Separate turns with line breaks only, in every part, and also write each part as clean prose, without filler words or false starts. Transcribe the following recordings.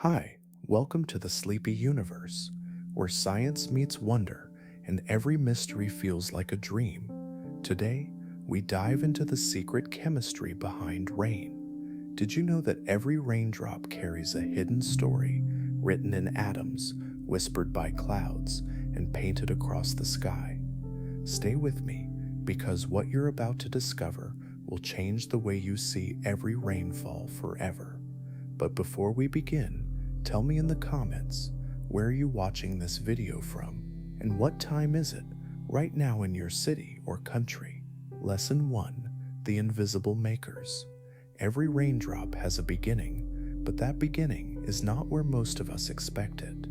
Hi, welcome to the Sleepy Universe, where science meets wonder and every mystery feels like a dream. Today, we dive into the secret chemistry behind rain. Did you know that every raindrop carries a hidden story written in atoms, whispered by clouds, and painted across the sky? Stay with me, because what you're about to discover will change the way you see every rainfall forever. But before we begin, tell me in the comments, where are you watching this video from, and what time is it right now in your city or country? Lesson 1. The Invisible Makers. Every raindrop has a beginning, but that beginning is not where most of us expect it.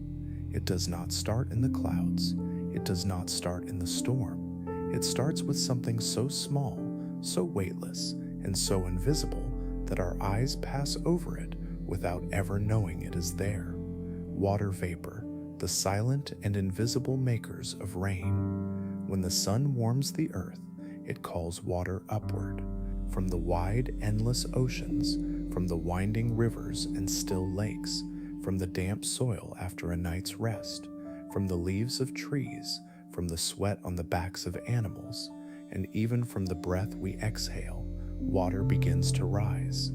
It does not start in the clouds. It does not start in the storm. It starts with something so small, so weightless, and so invisible that our eyes pass over it without ever knowing it is there. Water vapor, the silent and invisible makers of rain. When the sun warms the earth, it calls water upward. From the wide, endless oceans, from the winding rivers and still lakes, from the damp soil after a night's rest, from the leaves of trees, from the sweat on the backs of animals, and even from the breath we exhale, water begins to rise.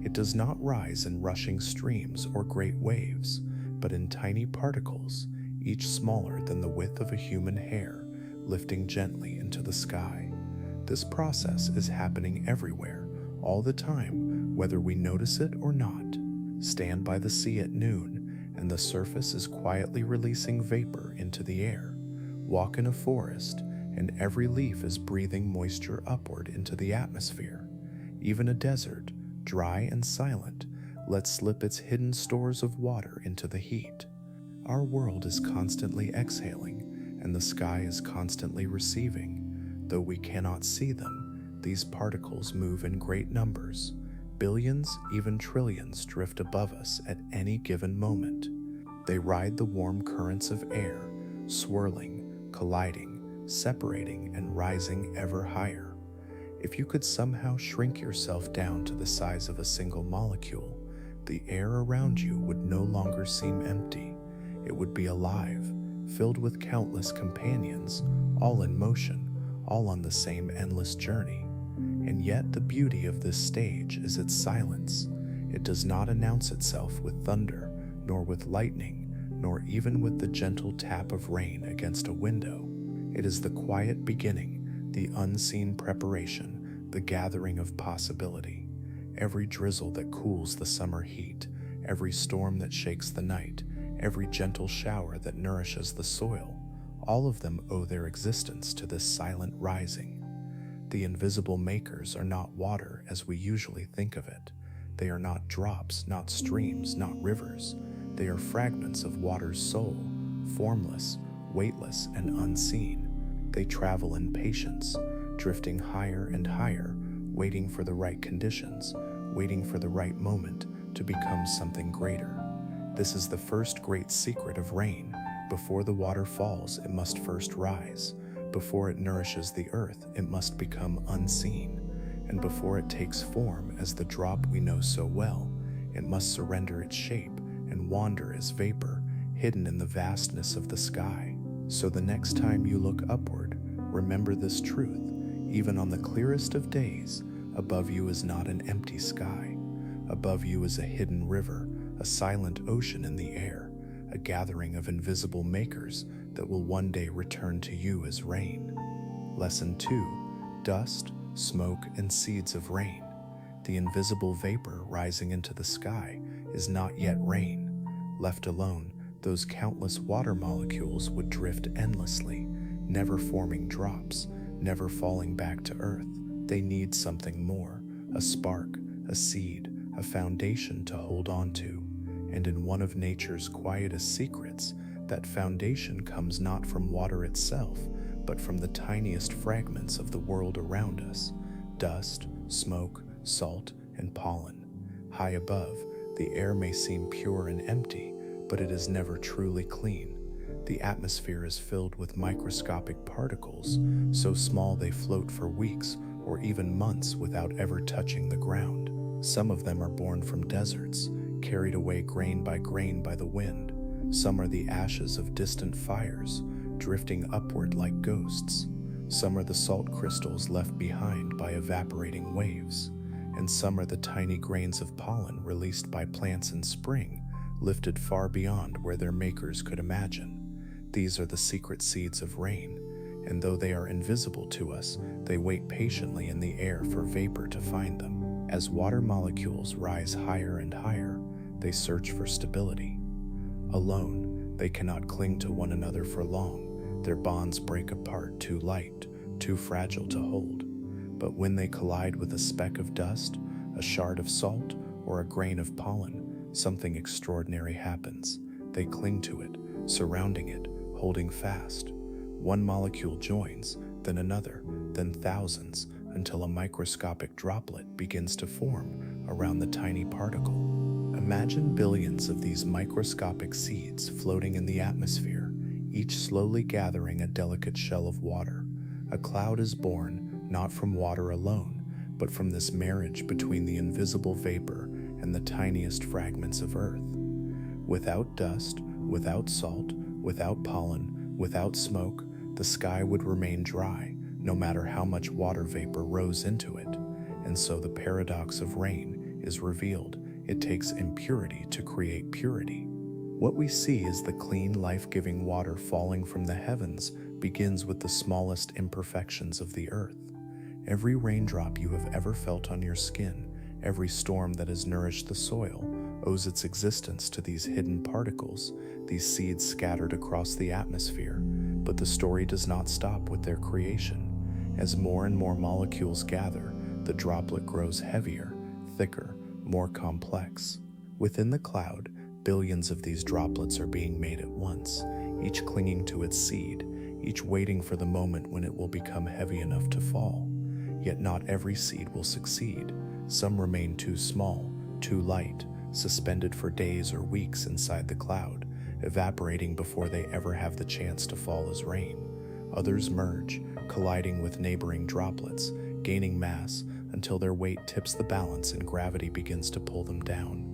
It does not rise in rushing streams or great waves, but in tiny particles, each smaller than the width of a human hair, lifting gently into the sky. This process is happening everywhere, all the time, whether we notice it or not. Stand by the sea at noon, and the surface is quietly releasing vapor into the air. Walk in a forest, and every leaf is breathing moisture upward into the atmosphere. Even a desert, dry and silent, lets slip its hidden stores of water into the heat. Our world is constantly exhaling, and the sky is constantly receiving. Though we cannot see them, these particles move in great numbers. Billions, even trillions, drift above us at any given moment. They ride the warm currents of air, swirling, colliding, separating, and rising ever higher. If you could somehow shrink yourself down to the size of a single molecule, the air around you would no longer seem empty. It would be alive, filled with countless companions, all in motion, all on the same endless journey. And yet the beauty of this stage is its silence. It does not announce itself with thunder, nor with lightning, nor even with the gentle tap of rain against a window. It is the quiet beginning, the unseen preparation, the gathering of possibility. Every drizzle that cools the summer heat, every storm that shakes the night, every gentle shower that nourishes the soil, all of them owe their existence to this silent rising. The invisible makers are not water as we usually think of it. They are not drops, not streams, not rivers. They are fragments of water's soul, formless, weightless, and unseen. They travel in patience, drifting higher and higher, waiting for the right conditions, waiting for the right moment to become something greater. This is the first great secret of rain. Before the water falls, it must first rise. Before it nourishes the earth, it must become unseen. And before it takes form as the drop we know so well, it must surrender its shape and wander as vapor, hidden in the vastness of the sky. So the next time you look upward, remember this truth. Even on the clearest of days, above you is not an empty sky. Above you is a hidden river, a silent ocean in the air, a gathering of invisible makers that will one day return to you as rain. Lesson 2. Dust, smoke, and seeds of rain. The invisible vapor rising into the sky is not yet rain. Left alone, those countless water molecules would drift endlessly, never forming drops, never falling back to earth. They need something more, a spark, a seed, a foundation to hold on to. And in one of nature's quietest secrets, that foundation comes not from water itself, but from the tiniest fragments of the world around us: dust, smoke, salt, and pollen. High above, the air may seem pure and empty, but it is never truly clean. The atmosphere is filled with microscopic particles, so small they float for weeks or even months without ever touching the ground. Some of them are born from deserts, carried away grain by the wind. Some are the ashes of distant fires, drifting upward like ghosts. Some are the salt crystals left behind by evaporating waves. And some are the tiny grains of pollen released by plants in spring, lifted far beyond where their makers could imagine. These are the secret seeds of rain, and though they are invisible to us, they wait patiently in the air for vapor to find them. As water molecules rise higher and higher, they search for stability. Alone, they cannot cling to one another for long. Their bonds break apart, too light, too fragile to hold. But when they collide with a speck of dust, a shard of salt, or a grain of pollen, something extraordinary happens. They cling to it, surrounding it, holding fast. One molecule joins, then another, then thousands, until a microscopic droplet begins to form around the tiny particle. Imagine billions of these microscopic seeds floating in the atmosphere, each slowly gathering a delicate shell of water. A cloud is born not from water alone, but from this marriage between the invisible vapor and the tiniest fragments of earth. Without dust, without salt, without pollen, without smoke, the sky would remain dry, no matter how much water vapor rose into it. And so the paradox of rain is revealed. It takes impurity to create purity. What we see is the clean, life-giving water falling from the heavens begins with the smallest imperfections of the earth. Every raindrop you have ever felt on your skin, every storm that has nourished the soil, owes its existence to these hidden particles, these seeds scattered across the atmosphere. But the story does not stop with their creation. As more and more molecules gather, the droplet grows heavier, thicker, more complex. Within the cloud, billions of these droplets are being made at once, each clinging to its seed, each waiting for the moment when it will become heavy enough to fall. Yet not every seed will succeed. Some remain too small, too light, suspended for days or weeks inside the cloud, evaporating before they ever have the chance to fall as rain. Others merge, colliding with neighboring droplets, gaining mass until their weight tips the balance and gravity begins to pull them down.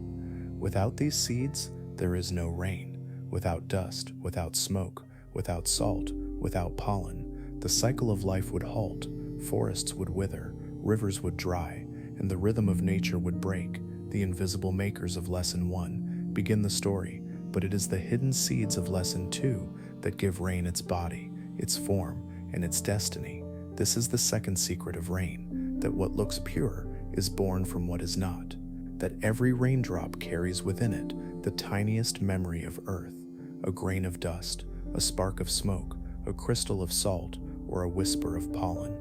Without these seeds, there is no rain. Without dust, without smoke, without salt, without pollen, the cycle of life would halt, forests would wither, rivers would dry, and the rhythm of nature would break. The invisible makers of Lesson 1 begin the story, but it is the hidden seeds of Lesson 2 that give rain its body, its form, and its destiny. This is the second secret of rain, that what looks pure is born from what is not, that every raindrop carries within it the tiniest memory of earth, a grain of dust, a spark of smoke, a crystal of salt, or a whisper of pollen.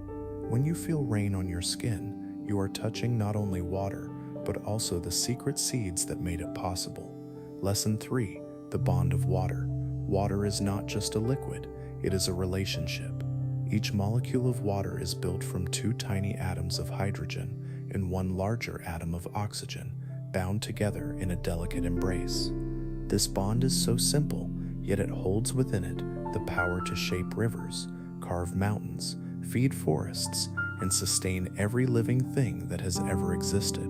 When you feel rain on your skin, you are touching not only water, but also the secret seeds that made it possible. Lesson 3, the bond of water. Water is not just a liquid, it is a relationship. Each molecule of water is built from two tiny atoms of hydrogen and one larger atom of oxygen, bound together in a delicate embrace. This bond is so simple, yet it holds within it the power to shape rivers, carve mountains, feed forests, and sustain every living thing that has ever existed.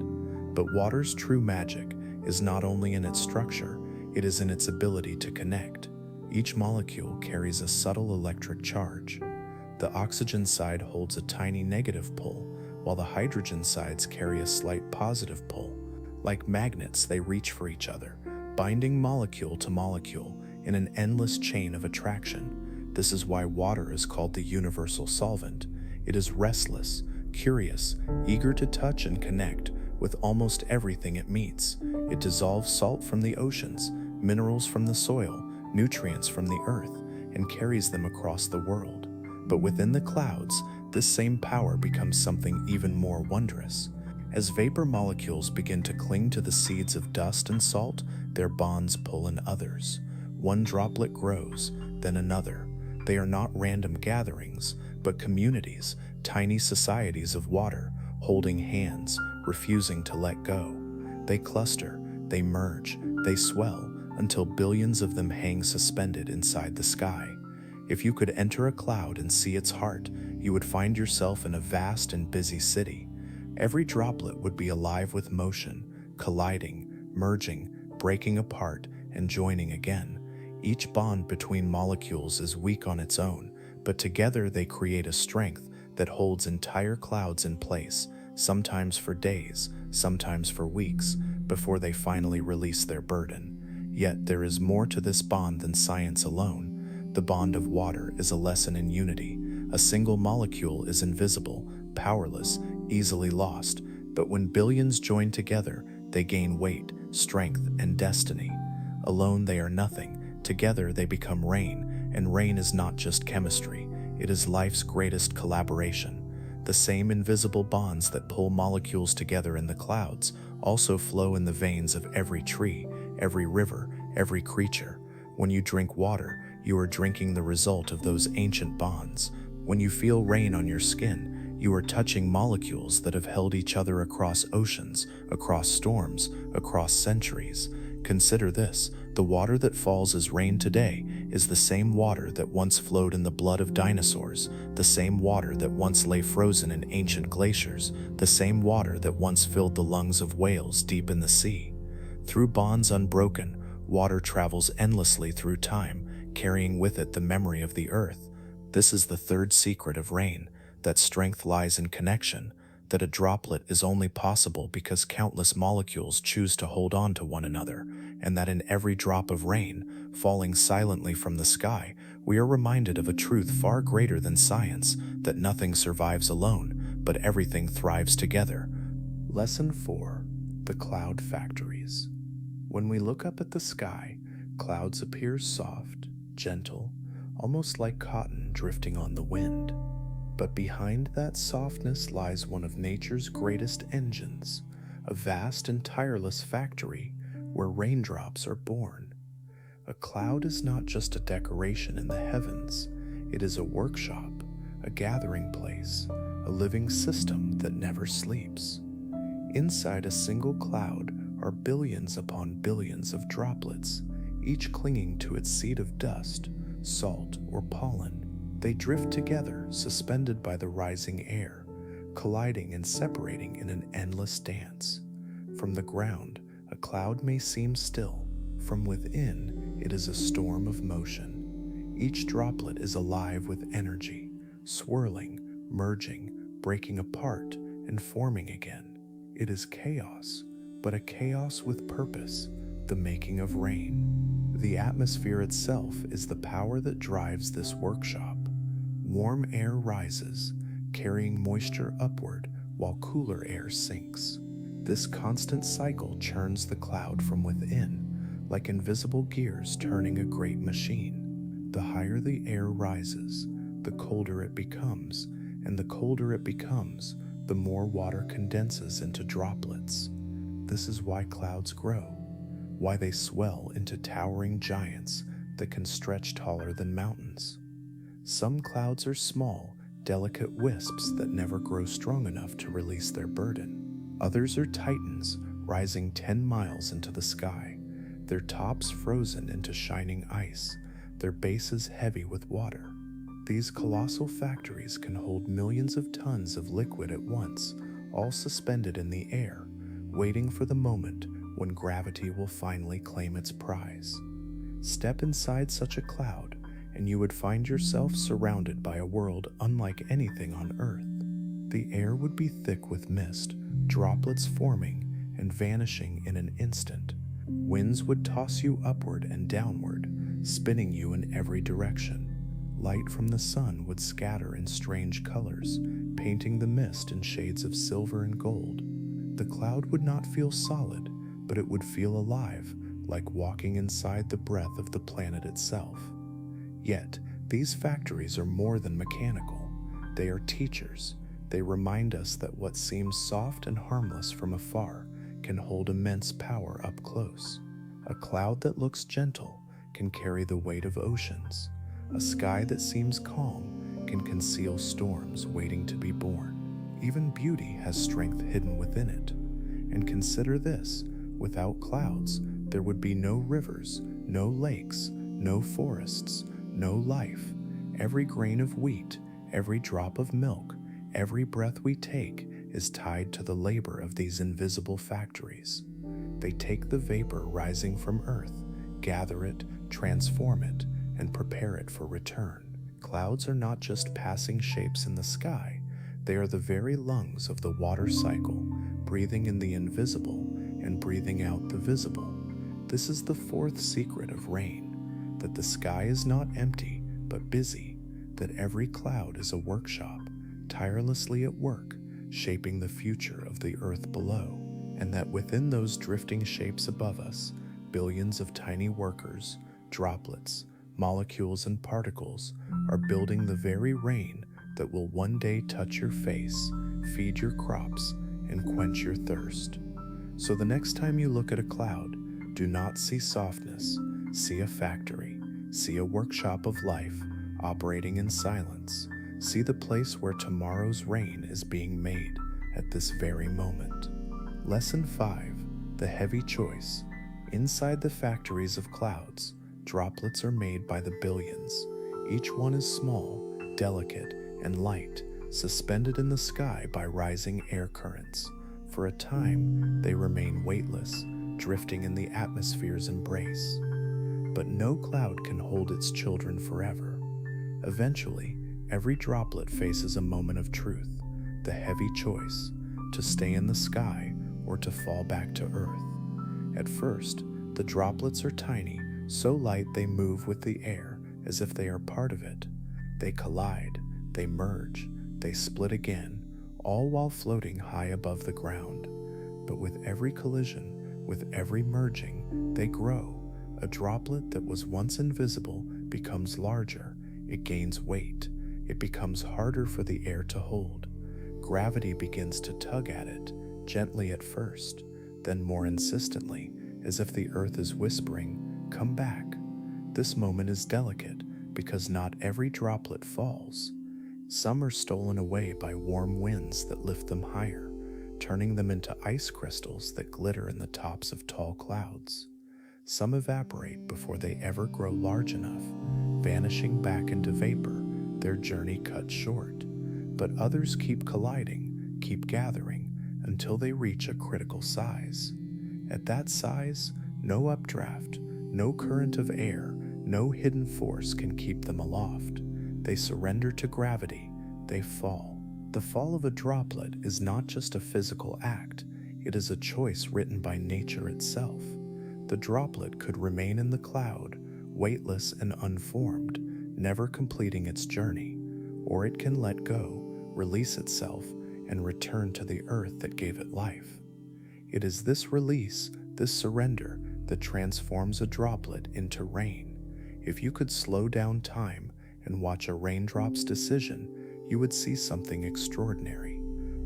But water's true magic is not only in its structure, it is in its ability to connect. Each molecule carries a subtle electric charge. The oxygen side holds a tiny negative pull, while the hydrogen sides carry a slight positive pull. Like magnets, they reach for each other, binding molecule to molecule in an endless chain of attraction. This is why water is called the universal solvent. It is restless, curious, eager to touch and connect with almost everything it meets. It dissolves salt from the oceans, minerals from the soil, nutrients from the earth, and carries them across the world. But within the clouds, this same power becomes something even more wondrous. As vapor molecules begin to cling to the seeds of dust and salt, their bonds pull in others. One droplet grows, then another. They are not random gatherings, but communities, tiny societies of water, holding hands, refusing to let go. They cluster, they merge, they swell, until billions of them hang suspended inside the sky. If you could enter a cloud and see its heart, you would find yourself in a vast and busy city. Every droplet would be alive with motion, colliding, merging, breaking apart and joining again. Each bond between molecules is weak on its own, but together they create a strength that holds entire clouds in place, sometimes for days, sometimes for weeks, before they finally release their burden. Yet there is more to this bond than science alone. The bond of water is a lesson in unity. A single molecule is invisible, powerless, easily lost, but when billions join together, they gain weight, strength, and destiny. Alone they are nothing, together they become rain, and rain is not just chemistry, it is life's greatest collaboration. The same invisible bonds that pull molecules together in the clouds also flow in the veins of every tree, every river, every creature. When you drink water, you are drinking the result of those ancient bonds. When you feel rain on your skin, you are touching molecules that have held each other across oceans, across storms, across centuries. Consider this: the water that falls as rain today is the same water that once flowed in the blood of dinosaurs, the same water that once lay frozen in ancient glaciers, the same water that once filled the lungs of whales deep in the sea. Through bonds unbroken, water travels endlessly through time, carrying with it the memory of the earth. This is the third secret of rain, that strength lies in connection, that a droplet is only possible because countless molecules choose to hold on to one another, and that in every drop of rain, falling silently from the sky, we are reminded of a truth far greater than science, that nothing survives alone, but everything thrives together. Lesson 4. The Cloud Factories. When we look up at the sky, clouds appear soft, gentle, almost like cotton drifting on the wind. But behind that softness lies one of nature's greatest engines, a vast and tireless factory where raindrops are born. A cloud is not just a decoration in the heavens, it is a workshop, a gathering place, a living system that never sleeps. Inside a single cloud are billions upon billions of droplets, each clinging to its seed of dust, salt, or pollen. They drift together, suspended by the rising air, colliding and separating in an endless dance. From the ground, a cloud may seem still. From within, it is a storm of motion. Each droplet is alive with energy, swirling, merging, breaking apart, and forming again. It is chaos, but a chaos with purpose, the making of rain. The atmosphere itself is the power that drives this workshop. Warm air rises, carrying moisture upward while cooler air sinks. This constant cycle churns the cloud from within, like invisible gears turning a great machine. The higher the air rises, the colder it becomes, and the colder it becomes, the more water condenses into droplets. This is why clouds grow, why they swell into towering giants that can stretch taller than mountains. Some clouds are small, delicate wisps that never grow strong enough to release their burden. Others are titans, rising 10 miles into the sky, their tops frozen into shining ice, their bases heavy with water. These colossal factories can hold millions of tons of liquid at once, all suspended in the air, waiting for the moment when gravity will finally claim its prize. Step inside such a cloud, and you would find yourself surrounded by a world unlike anything on Earth. The air would be thick with mist, droplets forming and vanishing in an instant. Winds would toss you upward and downward, spinning you in every direction. Light from the sun would scatter in strange colors, painting the mist in shades of silver and gold. The cloud would not feel solid, but it would feel alive, like walking inside the breath of the planet itself. Yet, these factories are more than mechanical. They are teachers. They remind us that what seems soft and harmless from afar can hold immense power up close. A cloud that looks gentle can carry the weight of oceans. A sky that seems calm can conceal storms waiting to be born. Even beauty has strength hidden within it. And consider this: without clouds, there would be no rivers, no lakes, no forests, no life. Every grain of wheat, every drop of milk, every breath we take is tied to the labor of these invisible factories. They take the vapor rising from Earth, gather it, transform it, and prepare it for return. Clouds are not just passing shapes in the sky, they are the very lungs of the water cycle, breathing in the invisible and breathing out the visible. This is the fourth secret of rain, that the sky is not empty but busy, that every cloud is a workshop, tirelessly at work, shaping the future of the earth below, and that within those drifting shapes above us, billions of tiny workers, droplets, molecules, and particles are building the very rain that will one day touch your face, feed your crops, and quench your thirst. So the next time you look at a cloud, do not see softness, see a factory, see a workshop of life operating in silence. See the place where tomorrow's rain is being made at this very moment. Lesson 5. The heavy choice. Inside the factories of clouds, droplets are made by the billions. Each one is small, delicate, and light, suspended in the sky by rising air currents. For a time, they remain weightless, drifting in the atmosphere's embrace. But no cloud can hold its children forever. Eventually, every droplet faces a moment of truth, the heavy choice, to stay in the sky or to fall back to earth. At first, the droplets are tiny, so light they move with the air as if they are part of it. They collide, they merge, they split again, all while floating high above the ground. But with every collision, with every merging, they grow. A droplet that was once invisible becomes larger, it gains weight, it becomes harder for the air to hold. Gravity begins to tug at it, gently at first, then more insistently, as if the earth is whispering, "Come back." This moment is delicate because not every droplet falls. Some are stolen away by warm winds that lift them higher, turning them into ice crystals that glitter in the tops of tall clouds. Some evaporate before they ever grow large enough, vanishing back into vapor, their journey cut short. But others keep colliding, keep gathering, until they reach a critical size. At that size, no updraft, no current of air, no hidden force can keep them aloft. They surrender to gravity, they fall. The fall of a droplet is not just a physical act, it is a choice written by nature itself. The droplet could remain in the cloud, weightless and unformed, never completing its journey, or it can let go, release itself, and return to the earth that gave it life. It is this release, this surrender, that transforms a droplet into rain. If you could slow down time and watch a raindrop's decision, you would see something extraordinary.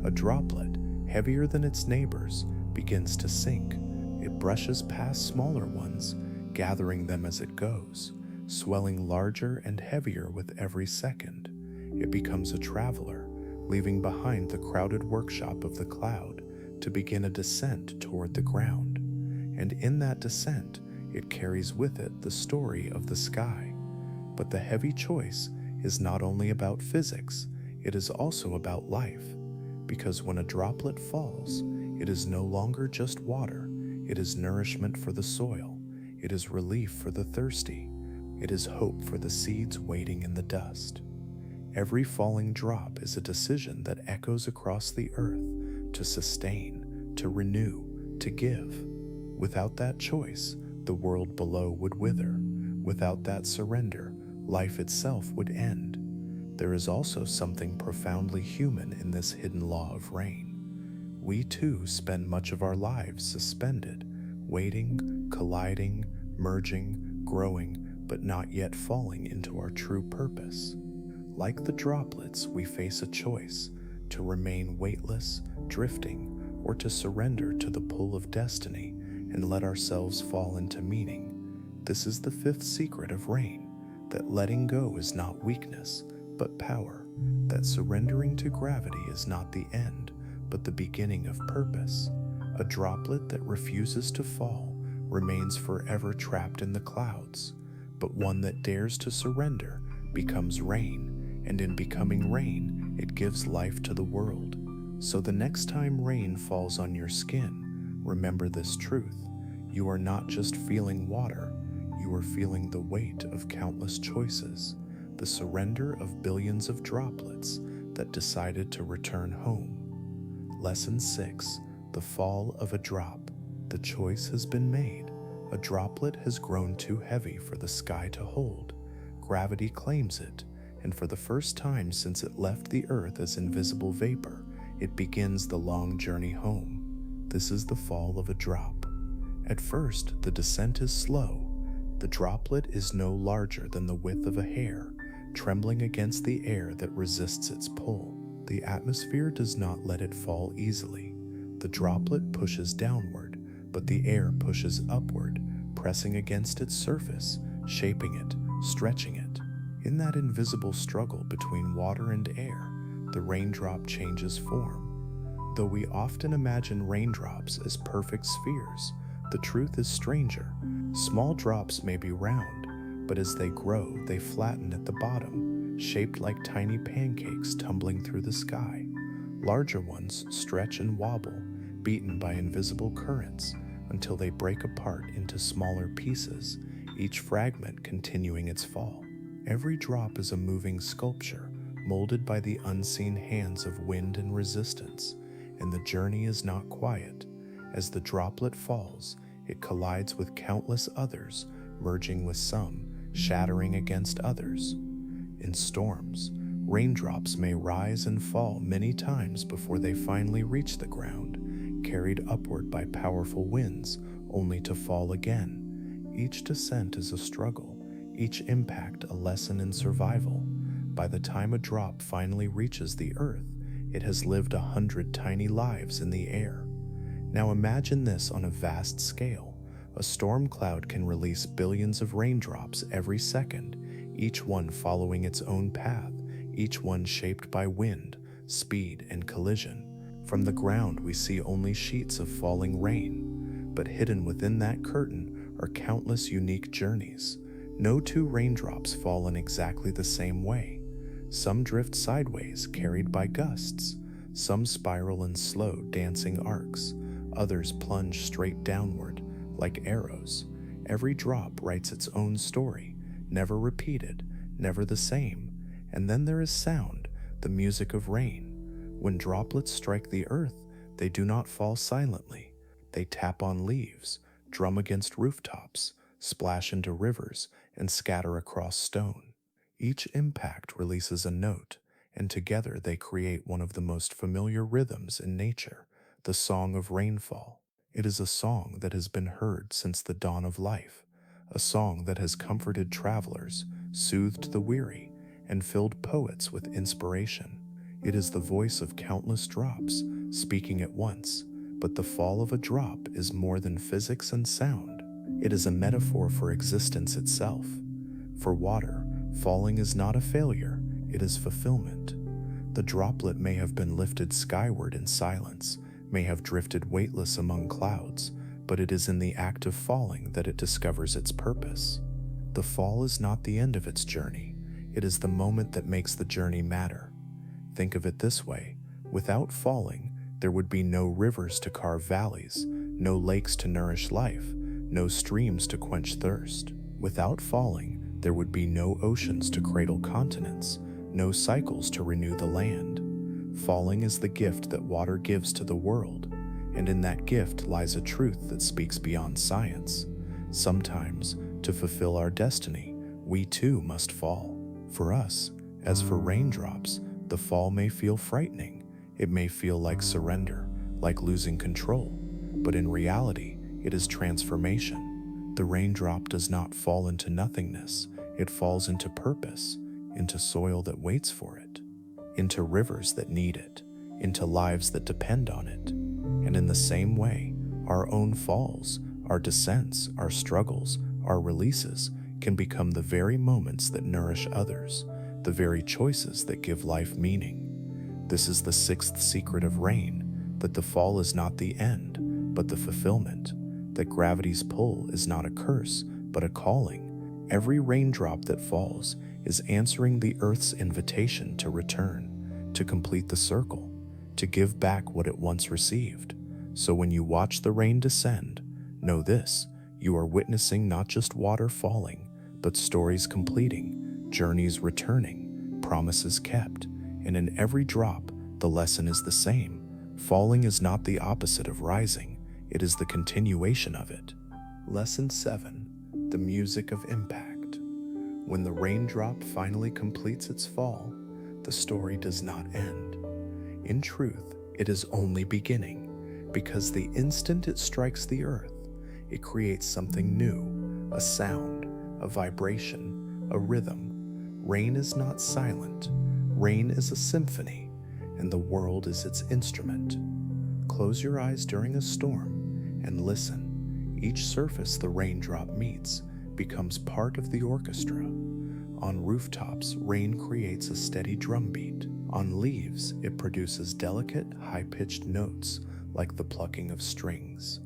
A droplet, heavier than its neighbors, begins to sink. It brushes past smaller ones, gathering them as it goes, swelling larger and heavier with every second. It becomes a traveler, leaving behind the crowded workshop of the cloud to begin a descent toward the ground. And in that descent, it carries with it the story of the sky. But the heavy choice is not only about physics, it is also about life. Because when a droplet falls, it is no longer just water, it is nourishment for the soil, it is relief for the thirsty, it is hope for the seeds waiting in the dust. Every falling drop is a decision that echoes across the earth to sustain, to renew, to give. Without that choice, the world below would wither. Without that surrender, life itself would end. There is also something profoundly human in this hidden law of rain. We too spend much of our lives suspended, waiting, colliding, merging, growing, but not yet falling into our true purpose. Like the droplets, we face a choice to remain weightless, drifting, or to surrender to the pull of destiny and let ourselves fall into meaning. This is the fifth secret of rain, that letting go is not weakness, but power, that surrendering to gravity is not the end, but the beginning of purpose. A droplet that refuses to fall remains forever trapped in the clouds, but one that dares to surrender becomes rain, and in becoming rain, it gives life to the world. So the next time rain falls on your skin, Remember this truth: you are not just feeling water, you are feeling the weight of countless choices, the surrender of billions of droplets that decided to return home. Lesson 6: The Fall of a Drop. The choice has been made. A droplet has grown too heavy for the sky to hold. Gravity claims it, and for the first time since it left the earth as invisible vapor, it begins the long journey home. This is the fall of a drop. At first, the descent is slow. The droplet is no larger than the width of a hair, trembling against the air that resists its pull. The atmosphere does not let it fall easily. The droplet pushes downward, but the air pushes upward, pressing against its surface, shaping it, stretching it. In that invisible struggle between water and air, the raindrop changes form. Though we often imagine raindrops as perfect spheres, the truth is stranger. Small drops may be round, but as they grow, they flatten at the bottom, shaped like tiny pancakes tumbling through the sky. Larger ones stretch and wobble, beaten by invisible currents, until they break apart into smaller pieces, each fragment continuing its fall. Every drop is a moving sculpture, molded by the unseen hands of wind and resistance, and the journey is not quiet. As the droplet falls, it collides with countless others, merging with some, shattering against others. In storms, raindrops may rise and fall many times before they finally reach the ground, carried upward by powerful winds, only to fall again. Each descent is a struggle, each impact a lesson in survival. By the time a drop finally reaches the earth, it has lived 100 tiny lives in the air. Now imagine this on a vast scale. A storm cloud can release billions of raindrops every second, each one following its own path, each one shaped by wind, speed, and collision. From the ground we see only sheets of falling rain, but hidden within that curtain are countless unique journeys. No two raindrops fall in exactly the same way. Some drift sideways, carried by gusts. Some spiral in slow, dancing arcs. Others plunge straight downward, like arrows. Every drop writes its own story, never repeated, never the same. And then there is sound, the music of rain. When droplets strike the earth, they do not fall silently. They tap on leaves, drum against rooftops, splash into rivers, and scatter across stone. Each impact releases a note, and together they create one of the most familiar rhythms in nature, the song of rainfall. It is a song that has been heard since the dawn of life, a song that has comforted travelers, soothed the weary, and filled poets with inspiration. It is the voice of countless drops, speaking at once, but the fall of a drop is more than physics and sound. It is a metaphor for existence itself. For water, falling is not a failure, it is fulfillment. The droplet may have been lifted skyward in silence, may have drifted weightless among clouds, but it is in the act of falling that it discovers its purpose. The fall is not the end of its journey, it is the moment that makes the journey matter. Think of it this way: without falling, there would be no rivers to carve valleys, no lakes to nourish life, no streams to quench thirst. Without falling, there would be no oceans to cradle continents, no cycles to renew the land. Falling is the gift that water gives to the world, and in that gift lies a truth that speaks beyond science. Sometimes, to fulfill our destiny, we too must fall. For us, as for raindrops, the fall may feel frightening. It may feel like surrender, like losing control, but in reality, it is transformation. The raindrop does not fall into nothingness, it falls into purpose, into soil that waits for it, into rivers that need it, into lives that depend on it. And in the same way, our own falls, our descents, our struggles, our releases can become the very moments that nourish others, the very choices that give life meaning. This is the sixth secret of rain, that the fall is not the end, but the fulfillment, that gravity's pull is not a curse, but a calling. Every raindrop that falls is answering the earth's invitation to return, to complete the circle, to give back what it once received. So when you watch the rain descend, know this: you are witnessing not just water falling, but stories completing, journeys returning, promises kept. And in every drop, the lesson is the same. Falling is not the opposite of rising, it is the continuation of it. Lesson 7. The music of impact. When the raindrop finally completes its fall, the story does not end. In truth, it is only beginning, because the instant it strikes the earth, it creates something new, a sound, a vibration, a rhythm. Rain is not silent. Rain is a symphony, and the world is its instrument. Close your eyes during a storm and listen. Each surface the raindrop meets becomes part of the orchestra. On rooftops, rain creates a steady drumbeat. On leaves, it produces delicate, high-pitched notes like the plucking of strings.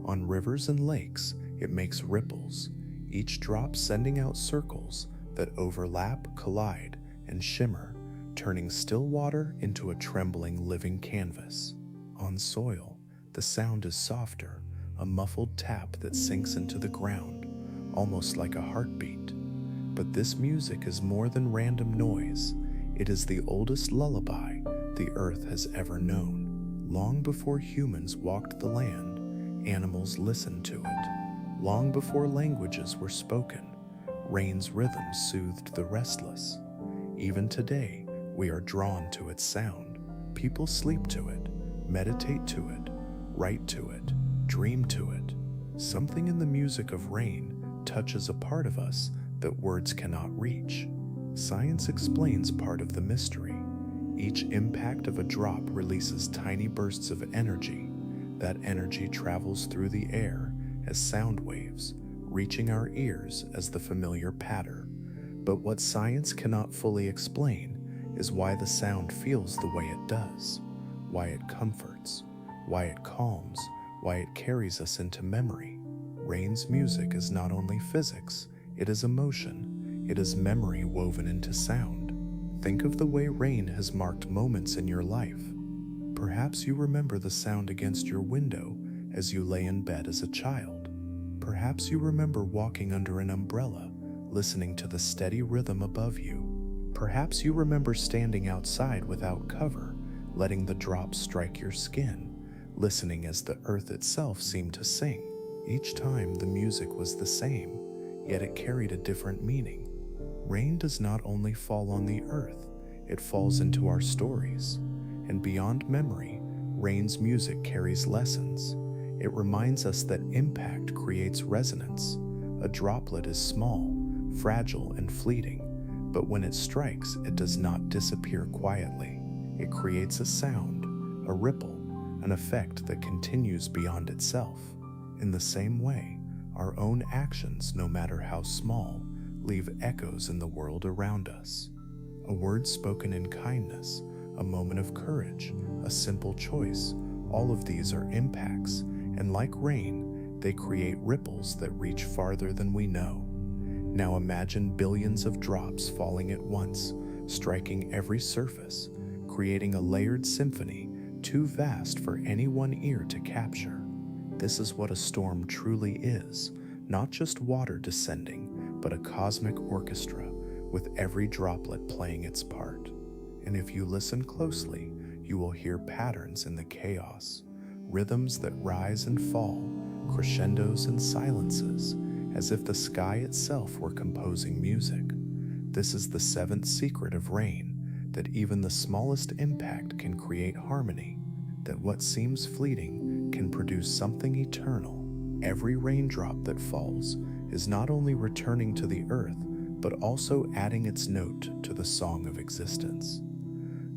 On rivers and lakes, it makes ripples, each drop sending out circles that overlap, collide, and shimmer, turning still water into a trembling living canvas. On soil, the sound is softer, a muffled tap that sinks into the ground, almost like a heartbeat. But this music is more than random noise. It is the oldest lullaby the earth has ever known. Long before humans walked the land, animals listened to it. Long before languages were spoken, rain's rhythm soothed the restless. Even today, we are drawn to its sound. People sleep to it, meditate to it, write to it, dream to it. Something in the music of rain touches a part of us that words cannot reach. Science explains part of the mystery. Each impact of a drop releases tiny bursts of energy. That energy travels through the air as sound waves, reaching our ears as the familiar patter. But what science cannot fully explain is why the sound feels the way it does, why it comforts, why it calms, why it carries us into memory. Rain's music is not only physics, it is emotion, it is memory woven into sound. Think of the way rain has marked moments in your life. Perhaps you remember the sound against your window as you lay in bed as a child. Perhaps you remember walking under an umbrella, listening to the steady rhythm above you. Perhaps you remember standing outside without cover, letting the drops strike your skin, listening as the earth itself seemed to sing. Each time the music was the same, yet it carried a different meaning. Rain does not only fall on the earth, it falls into our stories. And beyond memory, rain's music carries lessons. It reminds us that impact creates resonance. A droplet is small, fragile, and fleeting, but when it strikes, it does not disappear quietly. It creates a sound, a ripple, an effect that continues beyond itself. In the same way, our own actions, no matter how small, leave echoes in the world around us. A word spoken in kindness, a moment of courage, a simple choice, all of these are impacts, and like rain, they create ripples that reach farther than we know. Now imagine billions of drops falling at once, striking every surface, creating a layered symphony too vast for any one ear to capture. This is what a storm truly is, not just water descending, but a cosmic orchestra with every droplet playing its part. And if you listen closely, you will hear patterns in the chaos, rhythms that rise and fall, crescendos and silences, as if the sky itself were composing music. This is the seventh secret of rain, that even the smallest impact can create harmony, that what seems fleeting can produce something eternal. Every raindrop that falls is not only returning to the earth, but also adding its note to the song of existence.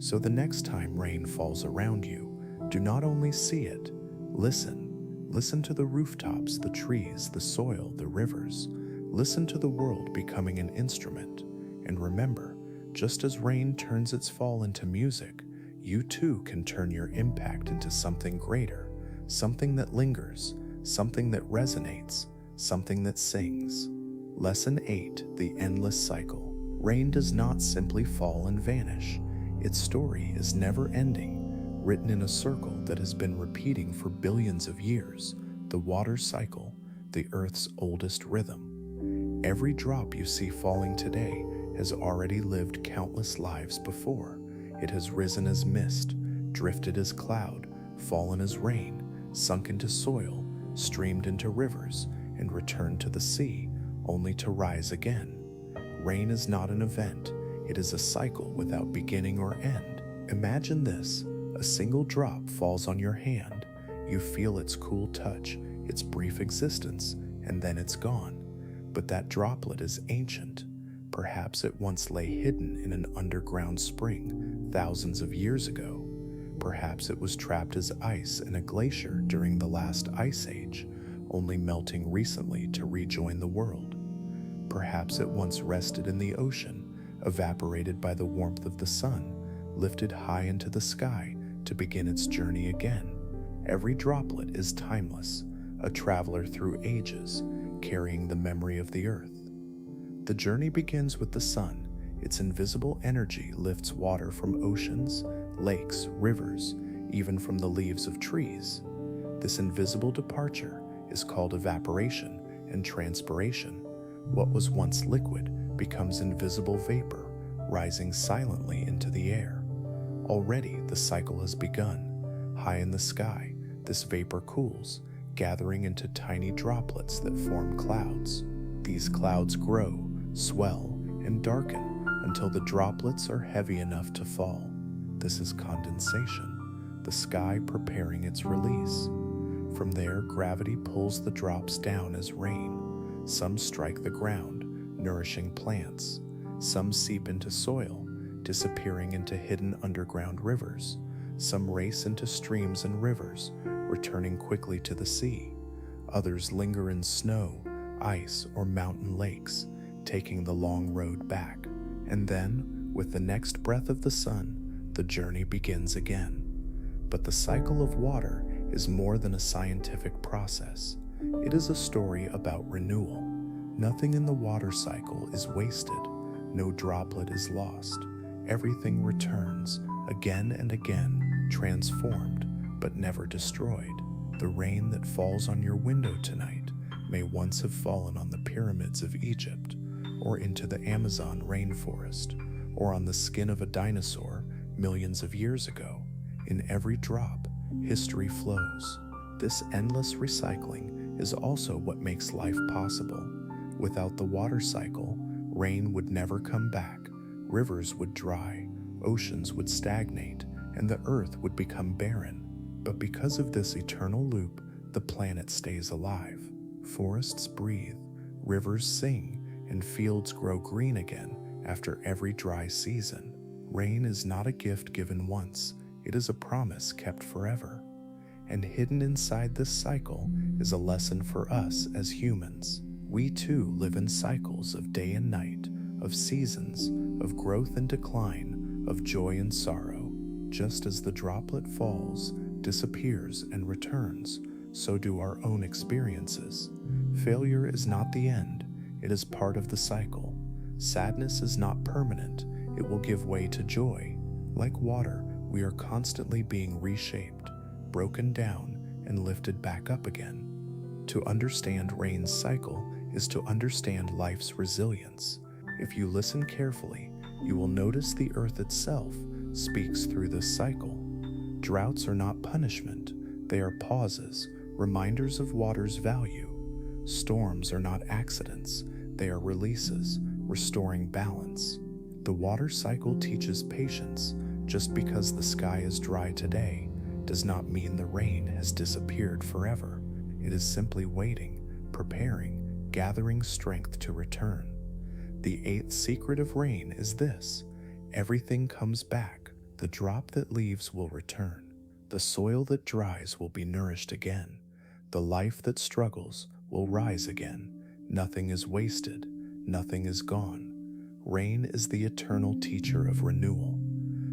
So the next time rain falls around you, do not only see it, listen. Listen to the rooftops, the trees, the soil, the rivers. Listen to the world becoming an instrument. And remember, just as rain turns its fall into music, you too can turn your impact into something greater, something that lingers, something that resonates, something that sings. Lesson 8, the endless cycle. Rain does not simply fall and vanish. Its story is never ending. written in a circle that has been repeating for billions of years, the water cycle, the Earth's oldest rhythm. Every drop you see falling today has already lived countless lives before. It has risen as mist, drifted as cloud, fallen as rain, sunk into soil, streamed into rivers, and returned to the sea, only to rise again. Rain is not an event, it is a cycle without beginning or end. Imagine this: a single drop falls on your hand. You feel its cool touch, its brief existence, and then it's gone. But that droplet is ancient. Perhaps it once lay hidden in an underground spring thousands of years ago. Perhaps it was trapped as ice in a glacier during the last ice age, only melting recently to rejoin the world. Perhaps it once rested in the ocean, evaporated by the warmth of the sun, lifted high into the sky to begin its journey again. Every droplet is timeless, a traveler through ages, carrying the memory of the earth. The journey begins with the sun. Its invisible energy lifts water from oceans, lakes, rivers, even from the leaves of trees. This invisible departure is called evaporation and transpiration. What was once liquid becomes invisible vapor, rising silently into the air. Already the cycle has begun. High in the sky, this vapor cools, gathering into tiny droplets that form clouds. These clouds grow, swell, and darken until the droplets are heavy enough to fall. This is condensation, the sky preparing its release. From there, gravity pulls the drops down as rain. Some strike the ground, nourishing plants. Some seep into soil, disappearing into hidden underground rivers. Some race into streams and rivers, returning quickly to the sea. Others linger in snow, ice, or mountain lakes, taking the long road back. And then, with the next breath of the sun, the journey begins again. But the cycle of water is more than a scientific process. It is a story about renewal. Nothing in the water cycle is wasted. No droplet is lost. Everything returns, again and again, transformed, but never destroyed. The rain that falls on your window tonight may once have fallen on the pyramids of Egypt, or into the Amazon rainforest, or on the skin of a dinosaur millions of years ago. In every drop, history flows. This endless recycling is also what makes life possible. Without the water cycle, rain would never come back, rivers would dry, oceans would stagnate, and the earth would become barren. But because of this eternal loop, the planet stays alive. Forests breathe, rivers sing, and fields grow green again after every dry season. Rain is not a gift given once, it is a promise kept forever. And hidden inside this cycle is a lesson for us as humans. We too live in cycles of day and night, of seasons, of growth and decline, of joy and sorrow. Just as the droplet falls, disappears, and returns, so do our own experiences. Failure is not the end, it is part of the cycle. Sadness is not permanent, it will give way to joy. Like water, we are constantly being reshaped, broken down, and lifted back up again. To understand rain's cycle is to understand life's resilience. If you listen carefully, you will notice the earth itself speaks through this cycle. Droughts are not punishment, they are pauses, reminders of water's value. Storms are not accidents, they are releases, restoring balance. The water cycle teaches patience. Just because the sky is dry today does not mean the rain has disappeared forever. It is simply waiting, preparing, gathering strength to return. The eighth secret of rain is this: everything comes back. The drop that leaves will return. The soil that dries will be nourished again. The life that struggles will rise again. Nothing is wasted. Nothing is gone. Rain is the eternal teacher of renewal.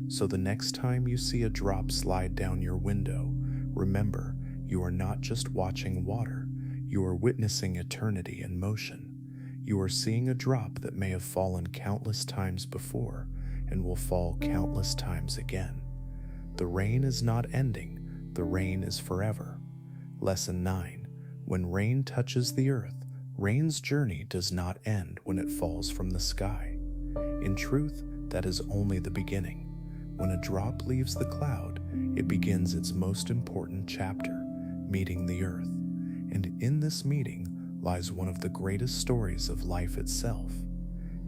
So the next time you see a drop slide down your window, remember, you are not just watching water, you are witnessing eternity in motion. You are seeing a drop that may have fallen countless times before and will fall countless times again. The rain is not ending, the rain is forever. Lesson 9. When rain touches the earth, rain's journey does not end when it falls from the sky. In truth, that is only the beginning. When a drop leaves the cloud, it begins its most important chapter, meeting the earth. And in this meeting lies one of the greatest stories of life itself.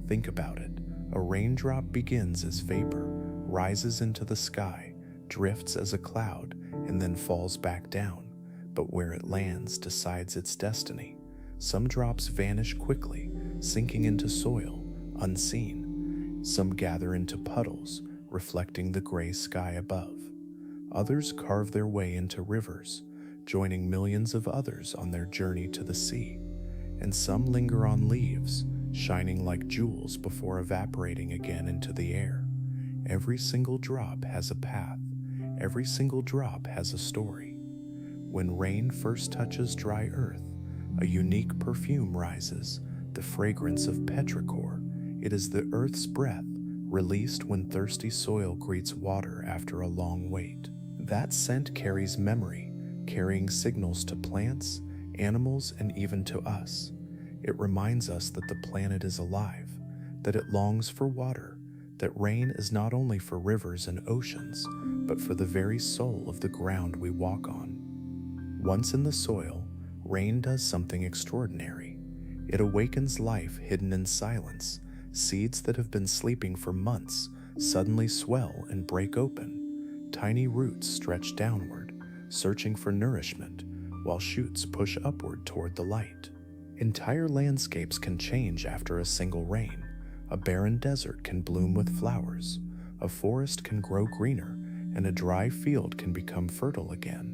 Think about it. A raindrop begins as vapor, rises into the sky, drifts as a cloud, and then falls back down. But where it lands decides its destiny. Some drops vanish quickly, sinking into soil, unseen. Some gather into puddles, reflecting the gray sky above. Others carve their way into rivers, joining millions of others on their journey to the sea. And some linger on leaves, shining like jewels before evaporating again into the air. Every single drop has a path. Every single drop has a story. When rain first touches dry earth, a unique perfume rises, the fragrance of petrichor. It is the earth's breath, released when thirsty soil greets water after a long wait. That scent carries memory, carrying signals to plants, animals, and even to us. It reminds us that the planet is alive, that it longs for water, that rain is not only for rivers and oceans, but for the very soul of the ground we walk on. Once in the soil, rain does something extraordinary. It awakens life hidden in silence. Seeds that have been sleeping for months suddenly swell and break open. Tiny roots stretch downward, searching for nourishment, while shoots push upward toward the light. Entire landscapes can change after a single rain. A barren desert can bloom with flowers. A forest can grow greener, and a dry field can become fertile again.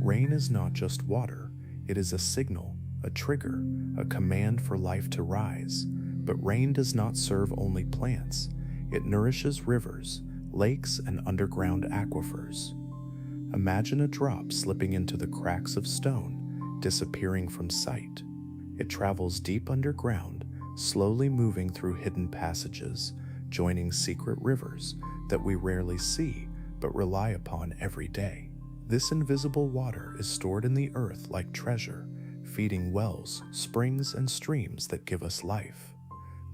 Rain is not just water, it is a signal, a trigger, a command for life to rise. But rain does not serve only plants. It nourishes rivers, lakes, and underground aquifers. Imagine a drop slipping into the cracks of stone, disappearing from sight. It travels deep underground, slowly moving through hidden passages, joining secret rivers that we rarely see but rely upon every day. This invisible water is stored in the earth like treasure, feeding wells, springs, and streams that give us life.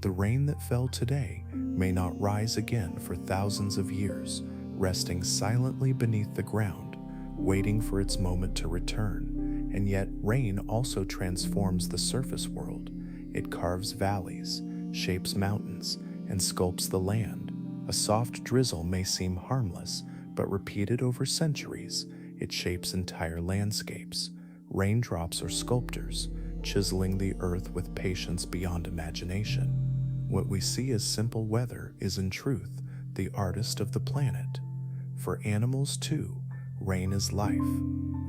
The rain that fell today may not rise again for thousands of years, resting silently beneath the ground, waiting for its moment to return. And yet, rain also transforms the surface world. It carves valleys, shapes mountains, and sculpts the land. A soft drizzle may seem harmless, but repeated over centuries, it shapes entire landscapes. Raindrops are sculptors, chiseling the earth with patience beyond imagination. What we see as simple weather is in truth the artist of the planet. For animals too, rain is life.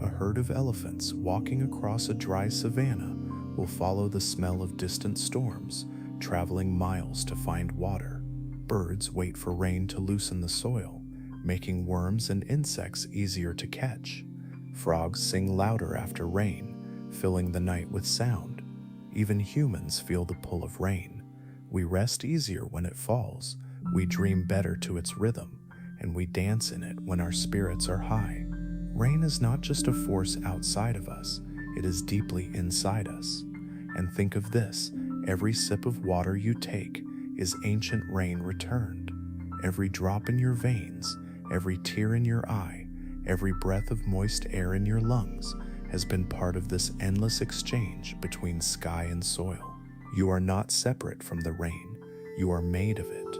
A herd of elephants walking across a dry savanna will follow the smell of distant storms, traveling miles to find water. Birds wait for rain to loosen the soil, making worms and insects easier to catch. Frogs sing louder after rain, filling the night with sound. Even humans feel the pull of rain. We rest easier when it falls, we dream better to its rhythm, and we dance in it when our spirits are high. Rain is not just a force outside of us, it is deeply inside us. And think of this, every sip of water you take is ancient rain returned. Every drop in your veins, every tear in your eye, every breath of moist air in your lungs has been part of this endless exchange between sky and soil. You are not separate from the rain, you are made of it.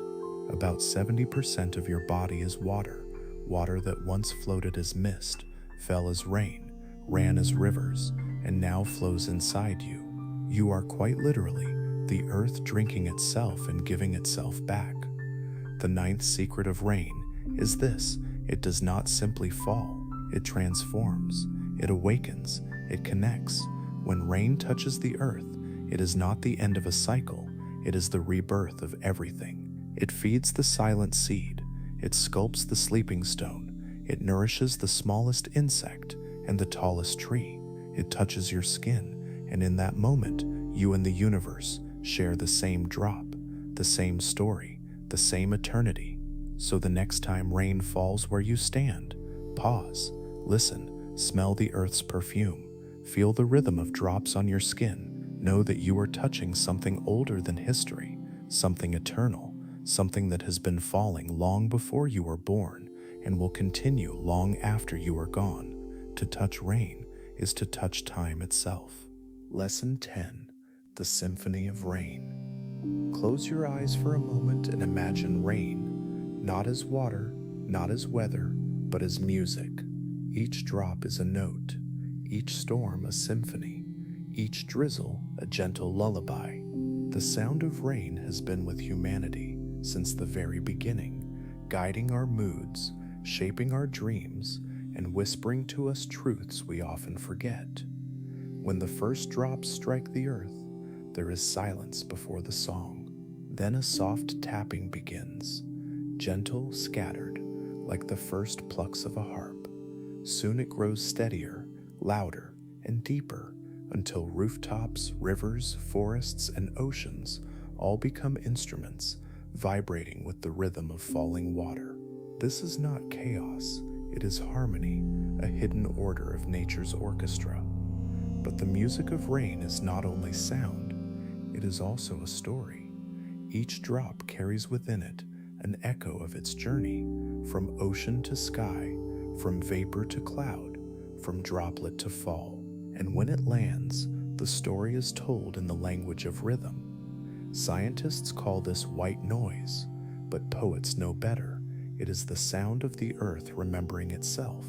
About 70% of your body is water, water that once floated as mist, fell as rain, ran as rivers, and now flows inside you. You are quite literally the earth drinking itself and giving itself back. The ninth secret of rain is this: it does not simply fall, it transforms, it awakens, it connects. When rain touches the earth, it is not the end of a cycle, it is the rebirth of everything. It feeds the silent seed, it sculpts the sleeping stone, it nourishes the smallest insect and the tallest tree. It touches your skin, and in that moment, you and the universe share the same drop, the same story, the same eternity. So the next time rain falls where you stand, pause, listen, smell the earth's perfume, feel the rhythm of drops on your skin. Know that you are touching something older than history, something eternal, something that has been falling long before you were born and will continue long after you are gone. To touch rain is to touch time itself. Lesson 10: The Symphony of Rain. Close your eyes for a moment and imagine rain, not as water, not as weather, but as music. Each drop is a note, each storm a symphony, each drizzle a gentle lullaby. The sound of rain has been with humanity since the very beginning, guiding our moods, shaping our dreams, and whispering to us truths we often forget. When the first drops strike the earth, there is silence before the song. Then a soft tapping begins, gentle, scattered, like the first plucks of a harp. Soon it grows steadier, louder, and deeper, until rooftops, rivers, forests, and oceans all become instruments, vibrating with the rhythm of falling water. This is not chaos, it is harmony, a hidden order of nature's orchestra. But the music of rain is not only sound, it is also a story. Each drop carries within it an echo of its journey, from ocean to sky, from vapor to cloud, from droplet to fall. And when it lands, the story is told in the language of rhythm. Scientists call this white noise, but poets know better. It is the sound of the earth remembering itself.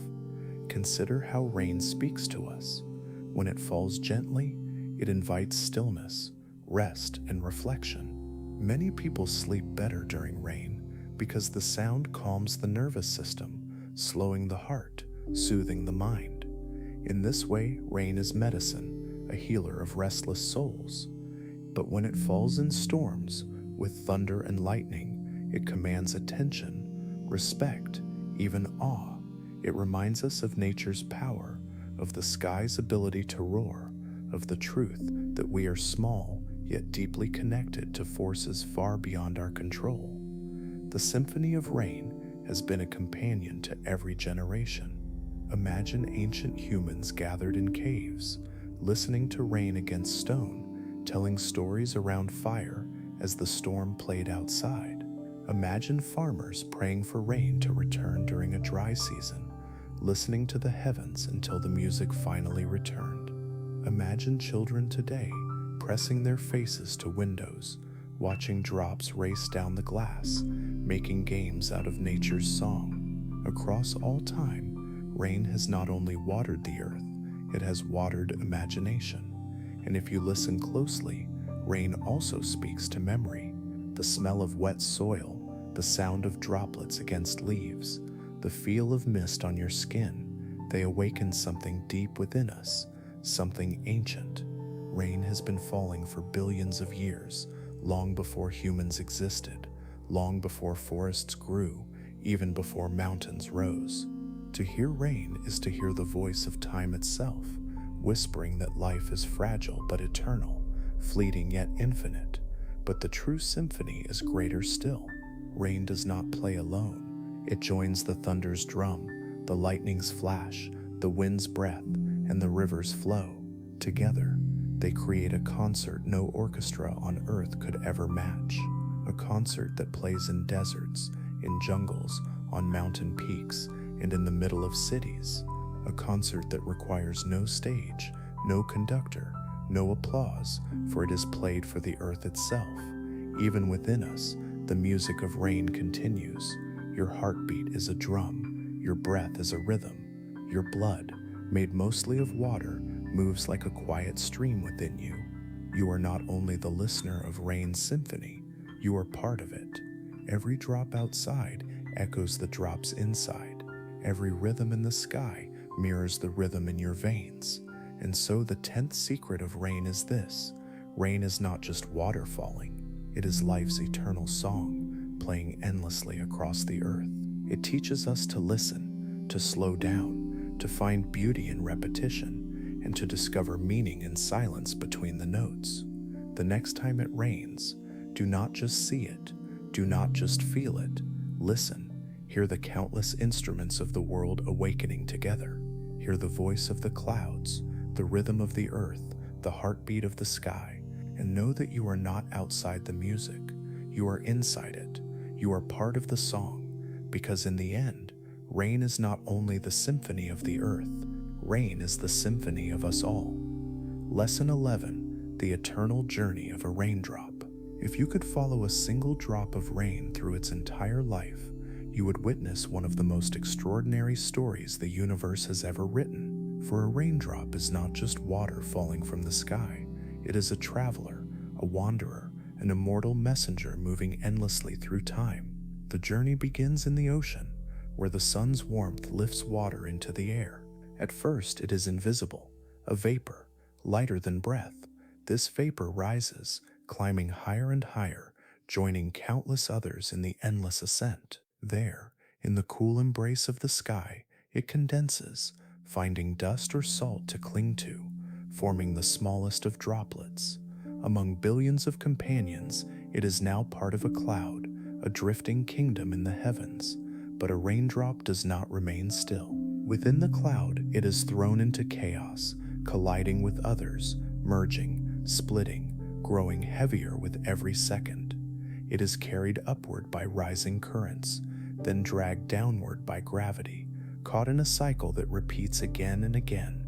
Consider how rain speaks to us. When it falls gently, it invites stillness, rest, and reflection. Many people sleep better during rain because the sound calms the nervous system, slowing the heart, soothing the mind. In this way, rain is medicine, a healer of restless souls. But when it falls in storms, with thunder and lightning, it commands attention, respect, even awe. It reminds us of nature's power, of the sky's ability to roar, of the truth that we are small yet deeply connected to forces far beyond our control. The symphony of rain has been a companion to every generation. Imagine ancient humans gathered in caves, listening to rain against stone, telling stories around fire as the storm played outside. Imagine farmers praying for rain to return during a dry season, listening to the heavens until the music finally returned. Imagine children today pressing their faces to windows, watching drops race down the glass, making games out of nature's song. Across all time, rain has not only watered the earth, it has watered imagination. And if you listen closely, rain also speaks to memory. The smell of wet soil, the sound of droplets against leaves, the feel of mist on your skin, they awaken something deep within us, something ancient. Rain has been falling for billions of years, long before humans existed, long before forests grew, even before mountains rose. To hear rain is to hear the voice of time itself, whispering that life is fragile but eternal, fleeting yet infinite. But the true symphony is greater still. Rain does not play alone. It joins the thunder's drum, the lightning's flash, the wind's breath, and the river's flow. Together, they create a concert no orchestra on earth could ever match. A concert that plays in deserts, in jungles, on mountain peaks, and in the middle of cities. A concert that requires no stage, no conductor, no applause, for it is played for the earth itself. Even within us, the music of rain continues. Your heartbeat is a drum, your breath is a rhythm, your blood, made mostly of water, moves like a quiet stream within you. You are not only the listener of rain's symphony, you are part of it. Every drop outside echoes the drops inside. Every rhythm in the sky mirrors the rhythm in your veins. And so the 10th secret of rain is this: rain is not just water falling, it is life's eternal song, playing endlessly across the earth. It teaches us to listen, to slow down, to find beauty in repetition, and to discover meaning in silence between the notes. The next time it rains, do not just see it, do not just feel it, Listen, hear the countless instruments of the world awakening together. Hear the voice of the clouds, the rhythm of the earth, the heartbeat of the sky, and know that you are not outside the music. You are inside it. You are part of the song, because in the end, rain is not only the symphony of the earth, rain is the symphony of us all. Lesson 11: The Eternal Journey of a Raindrop. If you could follow a single drop of rain through its entire life, you would witness one of the most extraordinary stories the universe has ever written. For a raindrop is not just water falling from the sky. It is a traveler, a wanderer, an immortal messenger moving endlessly through time. The journey begins in the ocean, where the sun's warmth lifts water into the air. At first, it is invisible, a vapor, lighter than breath. This vapor rises, climbing higher and higher, joining countless others in the endless ascent. There, in the cool embrace of the sky, it condenses, finding dust or salt to cling to, forming the smallest of droplets. Among billions of companions, it is now part of a cloud, a drifting kingdom in the heavens. But a raindrop does not remain still. Within the cloud, it is thrown into chaos, colliding with others, merging, splitting, growing heavier with every second. It is carried upward by rising currents, then dragged downward by gravity, caught in a cycle that repeats again and again,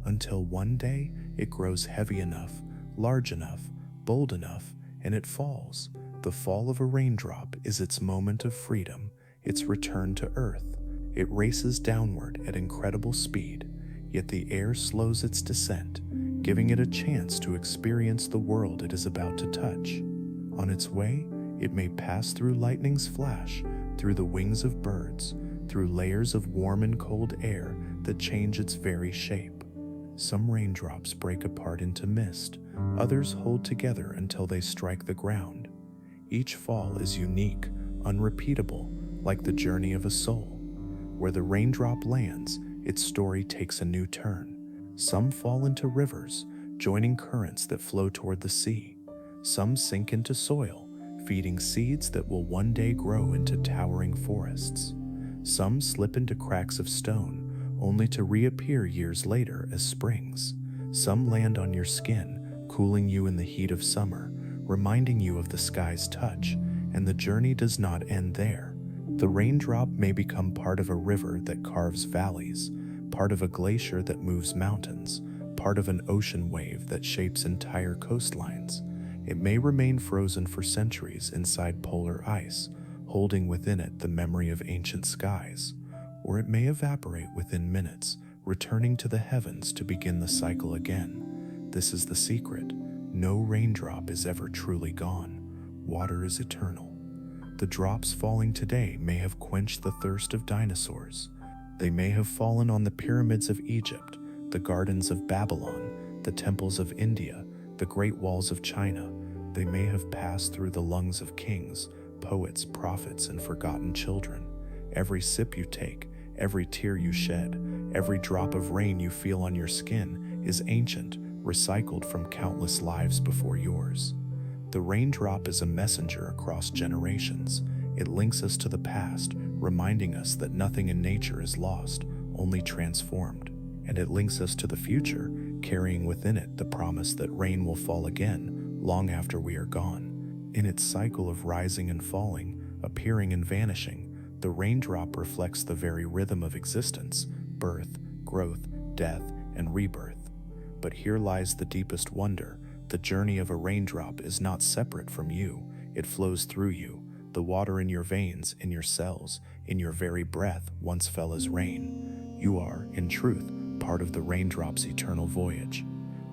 until one day it grows heavy enough, large enough, bold enough, and it falls. The fall of a raindrop is its moment of freedom, its return to earth. It races downward at incredible speed, yet the air slows its descent, giving it a chance to experience the world it is about to touch. On its way, it may pass through lightning's flash, through the wings of birds, through layers of warm and cold air that change its very shape. Some raindrops break apart into mist, others hold together until they strike the ground. Each fall is unique, unrepeatable, like the journey of a soul. Where the raindrop lands, its story takes a new turn. Some fall into rivers, joining currents that flow toward the sea. Some sink into soil, feeding seeds that will one day grow into towering forests. Some slip into cracks of stone, only to reappear years later as springs. Some land on your skin, cooling you in the heat of summer, reminding you of the sky's touch, and the journey does not end there. The raindrop may become part of a river that carves valleys, part of a glacier that moves mountains, part of an ocean wave that shapes entire coastlines. It may remain frozen for centuries inside polar ice, holding within it the memory of ancient skies, or it may evaporate within minutes, returning to the heavens to begin the cycle again. This is the secret. No raindrop is ever truly gone. Water is eternal. The drops falling today may have quenched the thirst of dinosaurs. They may have fallen on the pyramids of Egypt, the gardens of Babylon, the temples of India, the great walls of China. They may have passed through the lungs of kings, poets, prophets, and forgotten children. Every sip you take, every tear you shed, every drop of rain you feel on your skin is ancient, recycled from countless lives before yours. The raindrop is a messenger across generations. It links us to the past, reminding us that nothing in nature is lost, only transformed. And it links us to the future, carrying within it the promise that rain will fall again, long after we are gone. In its cycle of rising and falling, appearing and vanishing, the raindrop reflects the very rhythm of existence: birth, growth, death, and rebirth. But here lies the deepest wonder. The journey of a raindrop is not separate from you. It flows through you. The water in your veins, in your cells, in your very breath once fell as rain. You are, in truth, part of the raindrop's eternal voyage.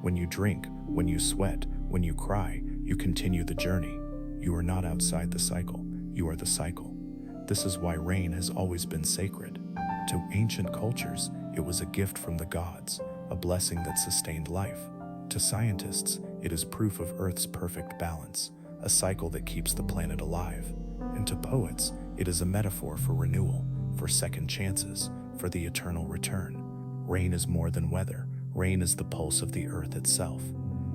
When you drink, when you sweat, when you cry, you continue the journey. You are not outside the cycle. You are the cycle. This is why rain has always been sacred. To ancient cultures, it was a gift from the gods, a blessing that sustained life. To scientists, it is proof of Earth's perfect balance, a cycle that keeps the planet alive. And to poets, it is a metaphor for renewal, for second chances, for the eternal return. Rain is more than weather. Rain is the pulse of the earth itself.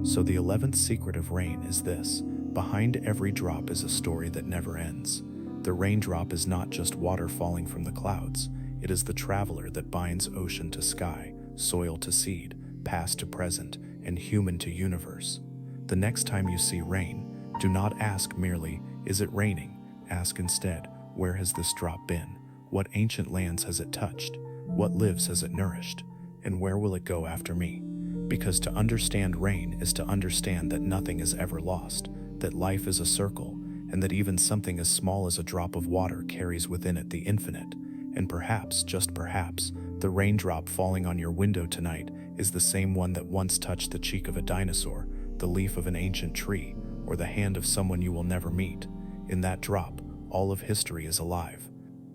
So the 11th secret of rain is this: behind every drop is a story that never ends. The raindrop is not just water falling from the clouds, it is the traveler that binds ocean to sky, soil to seed, past to present, and human to universe. The next time you see rain, do not ask merely, "Is it raining?" Ask instead, "Where has this drop been? What ancient lands has it touched? What lives has it nourished? And where will it go after me?" Because to understand rain is to understand that nothing is ever lost, that life is a circle, and that even something as small as a drop of water carries within it the infinite. And perhaps, just perhaps, the raindrop falling on your window tonight is the same one that once touched the cheek of a dinosaur, the leaf of an ancient tree, or the hand of someone you will never meet. In that drop, all of history is alive.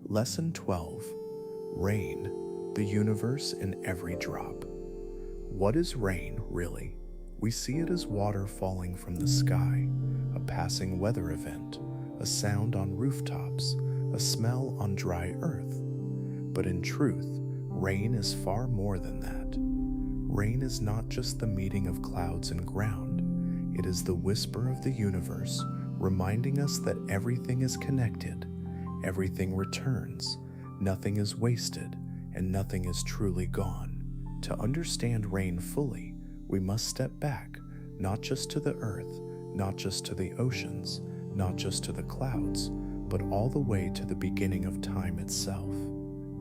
Lesson 12. Rain, the universe in every drop. What is rain, really? We see it as water falling from the sky, a passing weather event, a sound on rooftops, a smell on dry earth. But in truth, rain is far more than that. Rain is not just the meeting of clouds and ground. It is the whisper of the universe, reminding us that everything is connected, everything returns, nothing is wasted, and nothing is truly gone. To understand rain fully, we must step back, not just to the earth, not just to the oceans, not just to the clouds, but all the way to the beginning of time itself.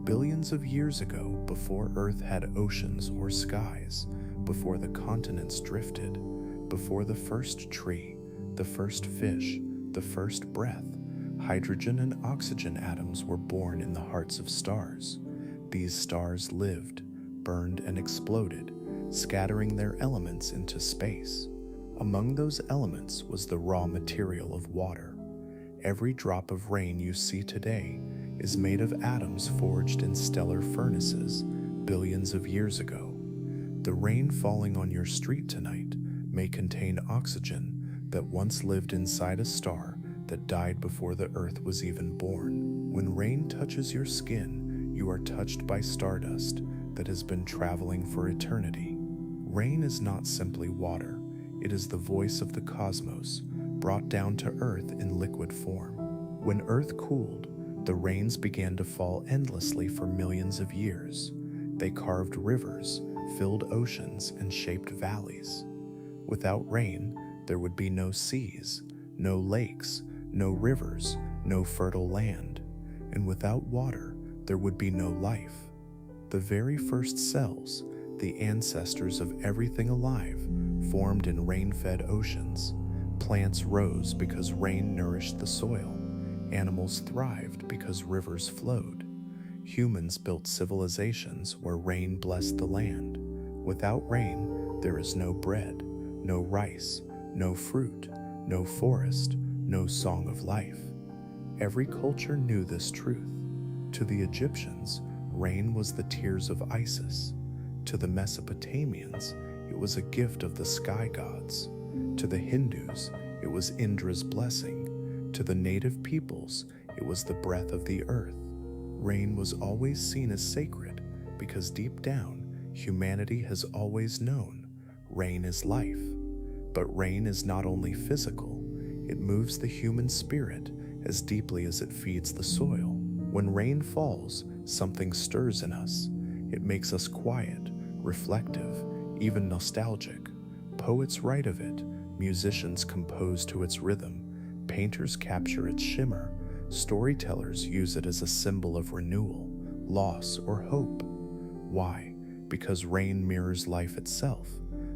Billions of years ago, before Earth had oceans or skies, before the continents drifted, before the first tree, the first fish, the first breath, hydrogen and oxygen atoms were born in the hearts of stars. These stars lived, burned, and exploded, scattering their elements into space. Among those elements was the raw material of water. Every drop of rain you see today is made of atoms forged in stellar furnaces billions of years ago. The rain falling on your street tonight may contain oxygen that once lived inside a star that died before the Earth was even born. When rain touches your skin, you are touched by stardust that has been traveling for eternity. Rain is not simply water, it is the voice of the cosmos, brought down to Earth in liquid form. When Earth cooled, the rains began to fall endlessly for millions of years. They carved rivers, filled oceans, and shaped valleys. Without rain, there would be no seas, no lakes, no rivers, no fertile land. And without water, there would be no life. The very first cells, the ancestors of everything alive, formed in rain-fed oceans. Plants rose because rain nourished the soil. Animals thrived because rivers flowed. Humans built civilizations where rain blessed the land. Without rain, there is no bread, no rice, no fruit, no forest, no song of life. Every culture knew this truth. To the Egyptians, rain was the tears of Isis. To the Mesopotamians, it was a gift of the sky gods. To the Hindus, it was Indra's blessing. To the native peoples, it was the breath of the earth. Rain was always seen as sacred because deep down, humanity has always known rain is life. But rain is not only physical, it moves the human spirit as deeply as it feeds the soil. When rain falls, something stirs in us. It makes us quiet, reflective, even nostalgic. Poets write of it, musicians compose to its rhythm, painters capture its shimmer, storytellers use it as a symbol of renewal, loss, or hope. Why? Because rain mirrors life itself.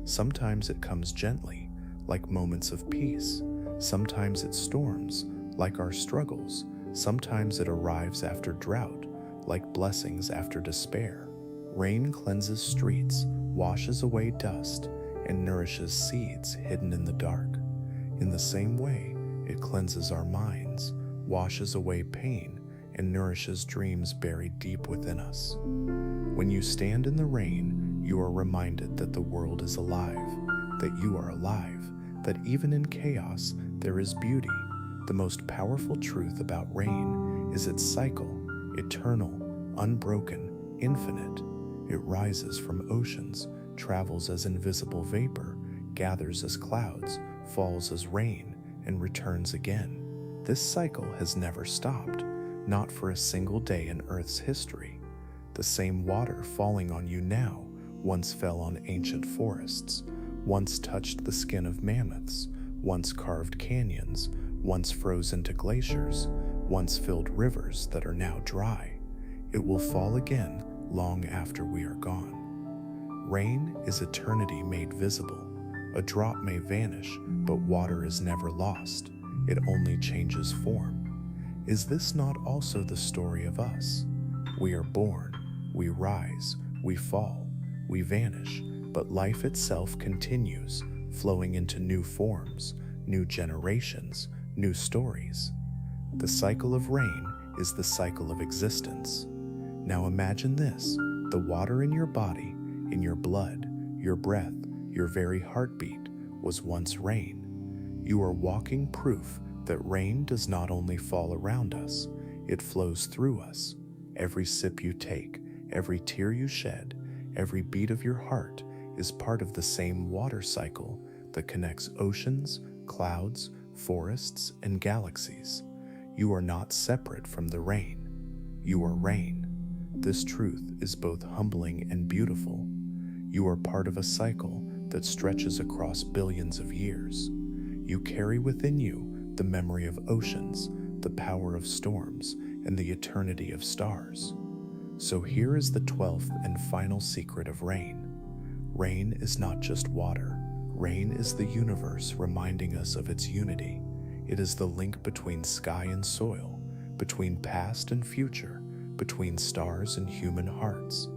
Sometimes it comes gently, like moments of peace. Sometimes it storms, like our struggles. Sometimes it arrives after drought, like blessings after despair. Rain cleanses streets, washes away dust, and nourishes seeds hidden in the dark. In the same way, it cleanses our minds, washes away pain, and nourishes dreams buried deep within us. When you stand in the rain, you are reminded that the world is alive, that you are alive, that even in chaos, there is beauty. The most powerful truth about rain is its cycle, eternal, unbroken, infinite. It rises from oceans, travels as invisible vapor, gathers as clouds, falls as rain, and returns again. This cycle has never stopped, not for a single day in Earth's history. The same water falling on you now once fell on ancient forests, once touched the skin of mammoths, once carved canyons, once froze into glaciers, once filled rivers that are now dry. It will fall again long after we are gone. Rain is eternity made visible. A drop may vanish, but water is never lost. It only changes form. Is this not also the story of us? We are born, we rise, we fall, we vanish, but life itself continues, flowing into new forms, new generations, new stories. The cycle of rain is the cycle of existence. Now imagine this: the water in your body, in your blood, your breath, your very heartbeat was once rain. You are walking proof that rain does not only fall around us, it flows through us. Every sip you take, every tear you shed, every beat of your heart is part of the same water cycle that connects oceans, clouds, forests, and galaxies. You are not separate from the rain. You are rain. This truth is both humbling and beautiful. You are part of a cycle that stretches across billions of years. You carry within you the memory of oceans, the power of storms, and the eternity of stars. So here is the 12th and final secret of rain. Rain is not just water. Rain is the universe reminding us of its unity. It is the link between sky and soil, between past and future, between stars and human hearts.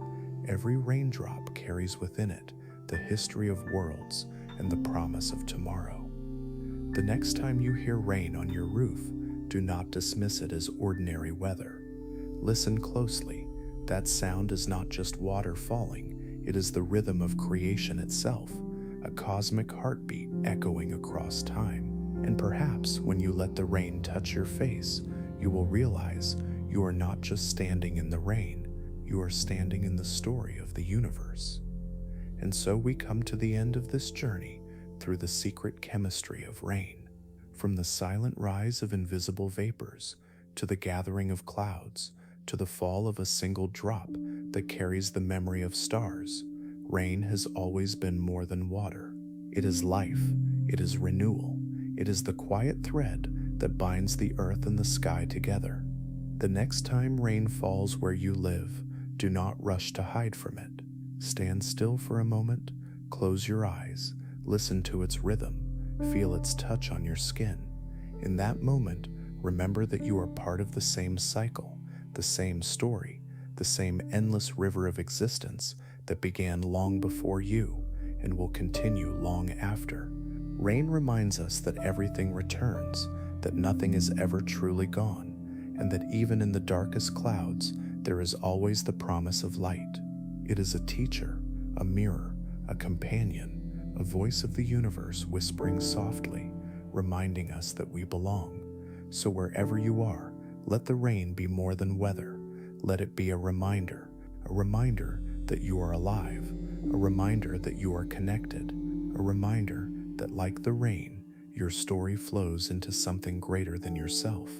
Every raindrop carries within it the history of worlds and the promise of tomorrow. The next time you hear rain on your roof, do not dismiss it as ordinary weather. Listen closely. That sound is not just water falling, it is the rhythm of creation itself, a cosmic heartbeat echoing across time. And perhaps when you let the rain touch your face, you will realize you are not just standing in the rain, you are standing in the story of the universe. And so we come to the end of this journey through the secret chemistry of rain. From the silent rise of invisible vapors, to the gathering of clouds, to the fall of a single drop that carries the memory of stars, rain has always been more than water. It is life, it is renewal, it is the quiet thread that binds the earth and the sky together. The next time rain falls where you live, do not rush to hide from it. Stand still for a moment, close your eyes, listen to its rhythm, feel its touch on your skin. In that moment, remember that you are part of the same cycle, the same story, the same endless river of existence that began long before you and will continue long after. Rain reminds us that everything returns, that nothing is ever truly gone, and that even in the darkest clouds, there is always the promise of light. It is a teacher, a mirror, a companion, a voice of the universe whispering softly, reminding us that we belong. So wherever you are, let the rain be more than weather. Let it be a reminder that you are alive, a reminder that you are connected, a reminder that like the rain, your story flows into something greater than yourself.